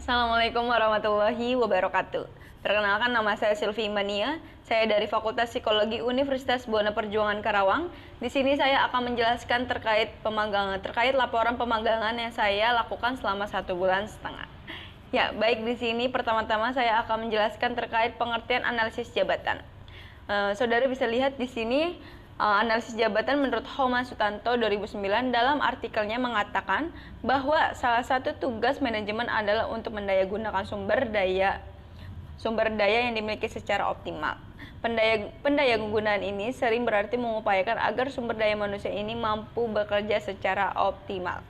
Assalamualaikum warahmatullahi wabarakatuh. Perkenalkan, nama saya Sylvie Mania. Saya dari Fakultas Psikologi Universitas Buana Perjuangan Karawang. Di sini saya akan menjelaskan terkait laporan pemagangan yang saya lakukan selama 1,5 bulan. Ya, baik, di sini pertama-tama saya akan menjelaskan terkait pengertian analisis jabatan. Saudara bisa lihat di sini analisis jabatan menurut Homa Sutanto 2009 dalam artikelnya mengatakan bahwa salah satu tugas manajemen adalah untuk mendayagunakan sumber daya yang dimiliki secara optimal. Pendayagunaan ini sering berarti mengupayakan agar sumber daya manusia ini mampu bekerja secara optimal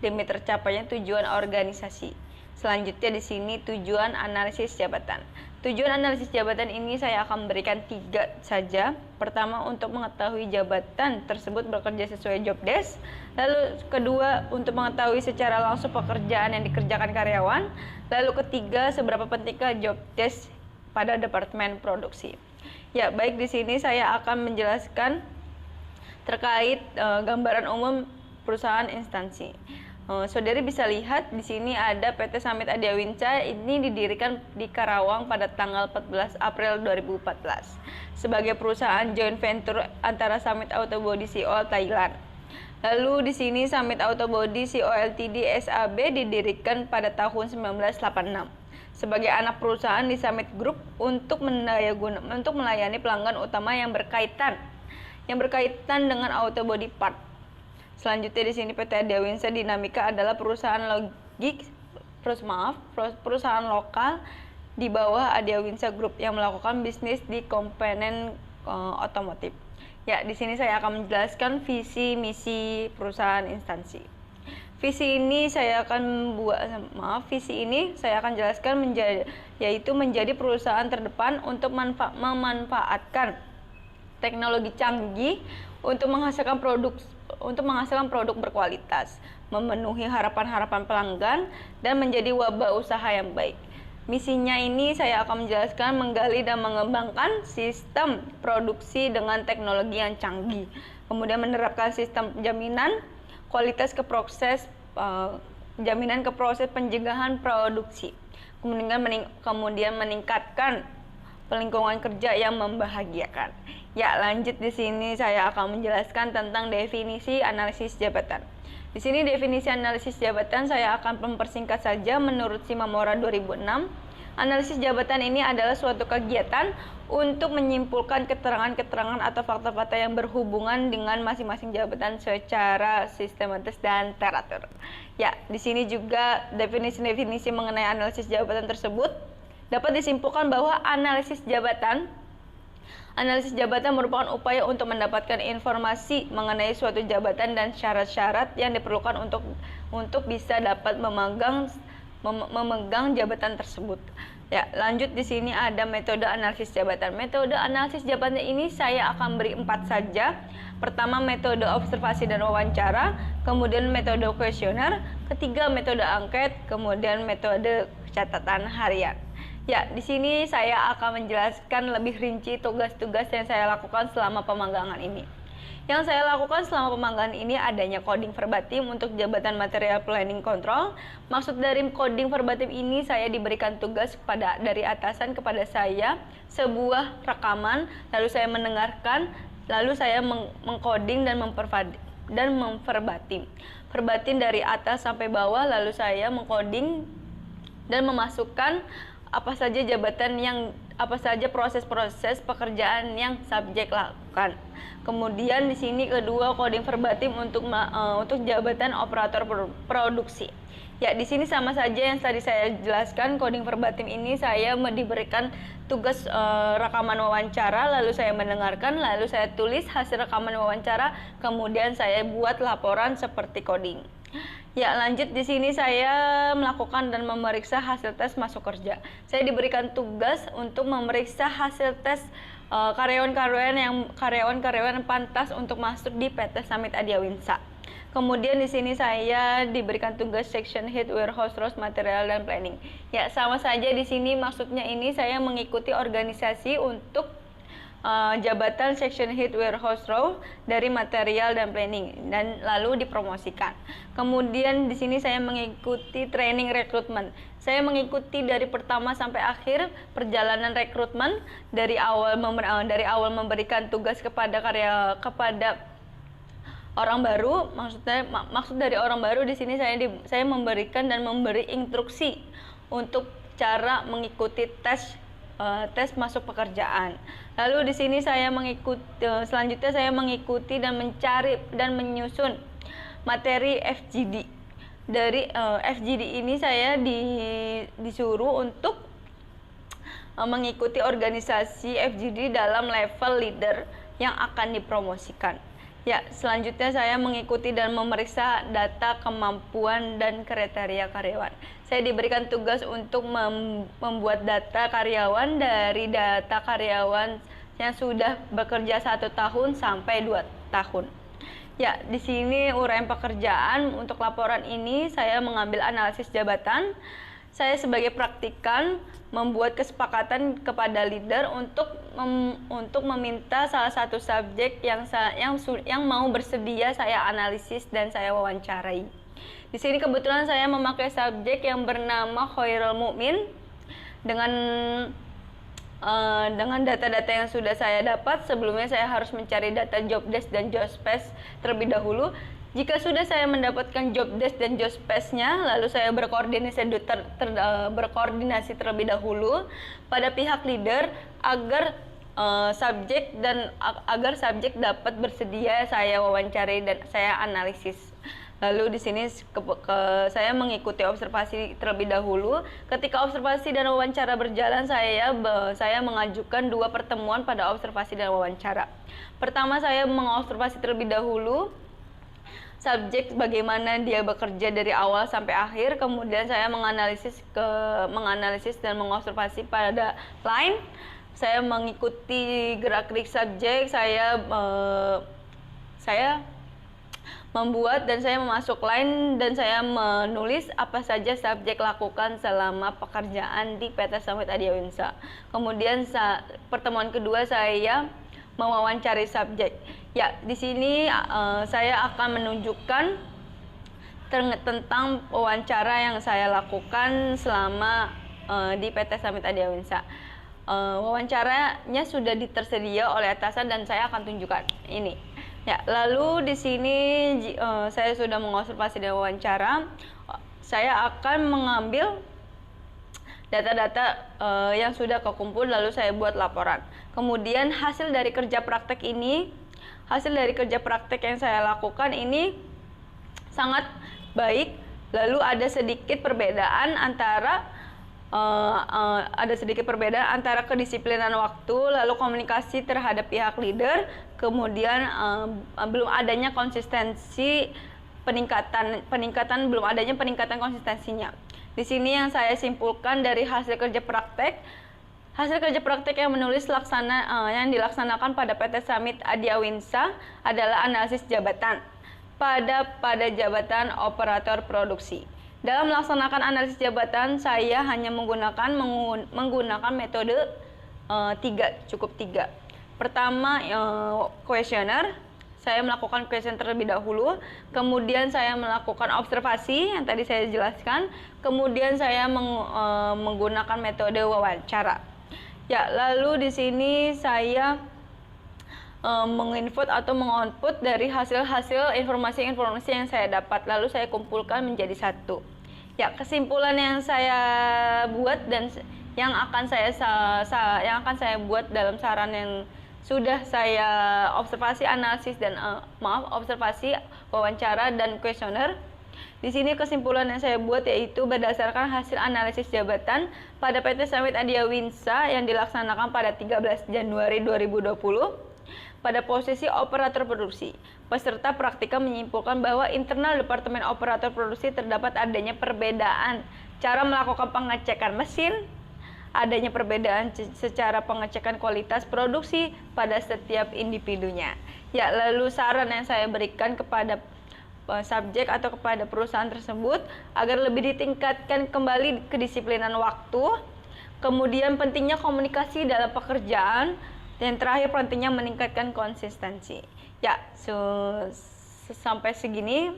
demi tercapainya tujuan organisasi. Selanjutnya di sini tujuan analisis jabatan. Tujuan analisis jabatan ini saya akan berikan 3 saja. Pertama, untuk mengetahui jabatan tersebut bekerja sesuai job desk. Lalu kedua, untuk mengetahui secara langsung pekerjaan yang dikerjakan karyawan. Lalu ketiga, seberapa pentingkah job desk pada departemen produksi. Ya, baik, di sini saya akan menjelaskan terkait gambaran umum perusahaan instansi. Saudari bisa lihat di sini ada PT Summit Adiawinsa. Ini didirikan di Karawang pada tanggal 14 April 2014 sebagai perusahaan joint venture antara Summit Autobody Co Thailand. Lalu di sini Summit Autobody Co Ltd SAB didirikan pada tahun 1986 sebagai anak perusahaan di Summit Group untuk melayani pelanggan utama yang berkaitan dengan autobody part. Selanjutnya di sini PT Adiawinsa Dinamika adalah perusahaan perusahaan lokal di bawah Adiawinsa Group yang melakukan bisnis di komponen otomotif. Ya, di sini saya akan menjelaskan visi misi perusahaan instansi. Visi ini saya akan jelaskan menjadi perusahaan terdepan untuk memanfaatkan teknologi canggih untuk menghasilkan produk berkualitas, memenuhi harapan-harapan pelanggan, dan menjadi wabah usaha yang baik. Misinya ini saya akan menjelaskan menggali dan mengembangkan sistem produksi dengan teknologi yang canggih, kemudian menerapkan sistem jaminan kualitas ke proses pencegahan produksi, kemudian meningkatkan lingkungan kerja yang membahagiakan. Ya, lanjut di sini saya akan menjelaskan tentang definisi analisis jabatan. Di sini definisi analisis jabatan saya akan mempersingkat saja menurut Shimamura 2006. Analisis jabatan ini adalah suatu kegiatan untuk menyimpulkan keterangan-keterangan atau fakta-fakta yang berhubungan dengan masing-masing jabatan secara sistematis dan teratur. Ya, di sini juga definisi-definisi mengenai analisis jabatan tersebut dapat disimpulkan bahwa analisis jabatan merupakan upaya untuk mendapatkan informasi mengenai suatu jabatan dan syarat-syarat yang diperlukan untuk bisa dapat memegang jabatan tersebut. Ya, lanjut di sini ada metode analisis jabatan. Metode analisis jabatan ini saya akan beri 4 saja. Pertama, metode observasi dan wawancara, kemudian metode kuesioner, ketiga metode angket, kemudian metode catatan harian. Ya, di sini saya akan menjelaskan lebih rinci tugas-tugas yang saya lakukan selama pemagangan ini. Yang saya lakukan selama pemagangan ini adanya coding verbatim untuk jabatan material planning control. Maksud dari coding verbatim ini, saya diberikan tugas dari atasan kepada saya sebuah rekaman, lalu saya mendengarkan, lalu saya mengcoding dan memverbatim. Verbatim dari atas sampai bawah, lalu saya mengcoding dan memasukkan apa saja proses-proses pekerjaan yang subjek lakukan. Kemudian di sini kedua, coding verbatim untuk jabatan operator produksi. Ya, di sini sama saja yang tadi saya jelaskan. Coding verbatim ini saya diberikan tugas rekaman wawancara, lalu saya mendengarkan, lalu saya tulis hasil rekaman wawancara, kemudian saya buat laporan seperti coding. Ya, lanjut di sini saya melakukan dan memeriksa hasil tes masuk kerja. Saya diberikan tugas untuk memeriksa hasil tes karyawan-karyawan pantas untuk masuk di PT Summit Adiawinsa. Kemudian di sini saya diberikan tugas section head warehouse raw material dan planning. Ya, sama saja di sini maksudnya ini saya mengikuti organisasi untuk jabatan section head warehouse row dari material dan planning, dan lalu dipromosikan. Kemudian di sini saya mengikuti training rekrutmen. Saya mengikuti dari pertama sampai akhir perjalanan rekrutmen, dari awal memberikan tugas kepada orang baru. Maksud dari orang baru di sini saya memberikan dan memberi instruksi untuk cara mengikuti tes masuk pekerjaan. Lalu di sini selanjutnya saya mengikuti dan mencari dan menyusun materi FGD. Dari FGD ini saya disuruh untuk mengikuti organisasi FGD dalam level leader yang akan dipromosikan. Ya, selanjutnya saya mengikuti dan memeriksa data kemampuan dan kriteria karyawan. Saya diberikan tugas untuk membuat data karyawan dari data karyawan yang sudah bekerja 1 tahun sampai 2 tahun. Ya, di sini uraian pekerjaan. Untuk laporan ini saya mengambil analisis jabatan. Saya sebagai praktikan membuat kesepakatan kepada leader untuk meminta salah satu subjek yang mau bersedia saya analisis dan saya wawancarai. Di sini kebetulan saya memakai subjek yang bernama Khairul Mukmin dengan data-data yang sudah saya dapat. Sebelumnya saya harus mencari data job desk dan job spec terlebih dahulu. Jika sudah saya mendapatkan job desk dan job spec-nya, lalu saya berkoordinasi terlebih dahulu pada pihak leader agar subjek dapat bersedia saya wawancarai dan saya analisis. Lalu di sini saya mengikuti observasi terlebih dahulu. Ketika observasi dan wawancara berjalan, saya mengajukan 2 pertemuan pada observasi dan wawancara. Pertama, saya mengobservasi terlebih dahulu subjek bagaimana dia bekerja dari awal sampai akhir. Kemudian saya menganalisis dan mengobservasi pada line. Saya mengikuti gerak-gerik subjek. Saya membuat dan saya memasuk line dan saya menulis apa saja subjek lakukan selama pekerjaan di PT Summit Adiawinsa. Kemudian pertemuan kedua saya mewawancari subjek. Ya, di sini saya akan menunjukkan tentang wawancara yang saya lakukan selama di PT Summit Adiawinsa. Wawancaranya sudah tersedia oleh atasan dan saya akan tunjukkan ini. Ya, lalu di sini saya sudah mengobservasi dan wawancara. Saya akan mengambil data-data yang sudah kekumpul lalu saya buat laporan. Kemudian hasil dari kerja praktek yang saya lakukan ini sangat baik. Lalu ada sedikit perbedaan antara kedisiplinan waktu, lalu komunikasi terhadap pihak leader, kemudian belum adanya konsistensi peningkatan konsistensinya. Di sini yang saya simpulkan dari hasil kerja praktek yang yang dilaksanakan pada PT Summit Adiawinsa adalah analisis jabatan pada jabatan operator produksi. Dalam melaksanakan analisis jabatan, saya hanya menggunakan metode 3. Pertama, kuesioner. Saya melakukan kuesioner terlebih dahulu, kemudian saya melakukan observasi yang tadi saya jelaskan, kemudian saya menggunakan metode wawancara. Ya, lalu di sini saya menginput atau mengoutput dari hasil-hasil informasi yang saya dapat, lalu saya kumpulkan menjadi satu. Ya, kesimpulan yang saya buat dan yang akan saya buat dalam saran yang sudah saya observasi, analisis dan observasi, wawancara dan kuesioner. Di sini kesimpulan yang saya buat yaitu berdasarkan hasil analisis jabatan pada PT Summit Adiawinsa yang dilaksanakan pada 13 Januari 2020 pada posisi operator produksi. Peserta praktika menyimpulkan bahwa internal Departemen Operator Produksi terdapat adanya perbedaan cara melakukan pengecekan mesin, adanya perbedaan secara pengecekan kualitas produksi pada setiap individunya. Ya, lalu saran yang saya berikan kepada subjek atau kepada perusahaan tersebut agar lebih ditingkatkan kembali kedisiplinan waktu, kemudian pentingnya komunikasi dalam pekerjaan, Dan terakhir pentingnya meningkatkan konsistensi. Ya, sampai segini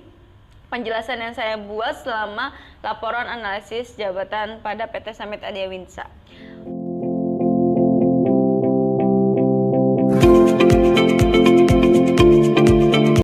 penjelasan yang saya buat selama laporan analisis jabatan pada PT Summit Adia Winsa.